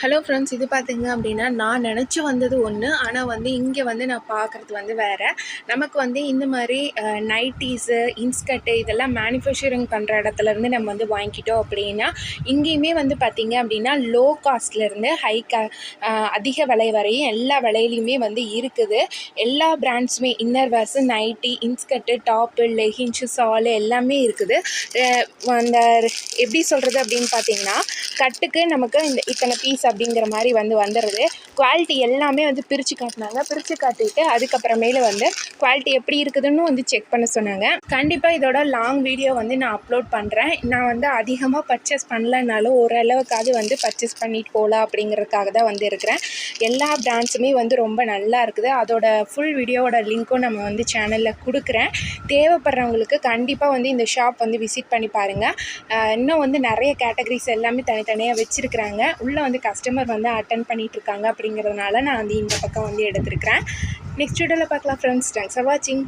Hello friends, இது பார்த்தீங்க அப்படின்னா நான் நினச்சி வந்தது ஒன்று. ஆனால் வந்து இங்கே வந்து நான் பார்க்குறது வந்து வேறு. நமக்கு வந்து இந்த மாதிரி நைட்டீஸு, இன்ஸ்கர்ட்டு இதெல்லாம் மேனுஃபேக்சரிங் பண்ணுற இடத்துலேருந்து நம்ம வந்து வாங்கிக்கிட்டோம் அப்படின்னா, இங்கேயுமே வந்து பார்த்திங்க அப்படின்னா லோ காஸ்ட்லேருந்து அதிக விலை வரையும் எல்லா விலையிலையுமே வந்து இருக்குது. எல்லா பிராண்ட்ஸுமே inner wears, nighty, inskirt, top, leggings, shawl எல்லாமே இருக்குது. அந்த எப்படி சொல்கிறது அப்படின்னு பார்த்தீங்கன்னா, கட்டுக்கு நமக்கு இத்தனை பீஸ் அப்படிங்கிற மாதிரி வந்து வந்துடுது. குவாலிட்டி எல்லாமே வந்து பிரித்து காட்டினாங்க. பிரித்து காட்டிட்டு அதுக்கப்புறமேல வந்து குவாலிட்டி எப்படி இருக்குதுன்னு வந்து செக் பண்ண சொன்னாங்க. கண்டிப்பாக இதோட லாங் வீடியோ வந்து நான் அப்லோட் பண்ணுறேன். நான் வந்து அதிகமாக பர்ச்சேஸ் பண்ணலனாலும் ஓரளவுக்காவது வந்து பர்ச்சேஸ் பண்ணிட்டு போகலாம் அப்படிங்கிறதுக்காக தான் வந்து இருக்கிறேன். எல்லா பிராண்ட்ஸுமே வந்து ரொம்ப நல்லா இருக்குது. அதோட ஃபுல் வீடியோவோட லிங்க்கும் நம்ம வந்து சேனலில் கொடுக்குறேன். தேவைப்படுறவங்களுக்கு கண்டிப்பாக வந்து இந்த ஷாப் வந்து விசிட் பண்ணி பாருங்கள். இன்னும் வந்து நிறைய கேட்டகரிஸ் எல்லாமே தனித்தனியாக வச்சுருக்குறாங்க. உள்ளே வந்து கஸ்டமர் வந்து அட்டென்ட் பண்ணிகிட்ருக்காங்க. அப்படிங்கிறதுனால நான் வந்து இந்த பக்கம் வந்து எடுத்துருக்கிறேன். நெக்ஸ்ட் வீடியோவில் பார்க்கலாம் ஃப்ரெண்ட்ஸ். தேங்க்ஸ் ஃபார் வாட்சிங்.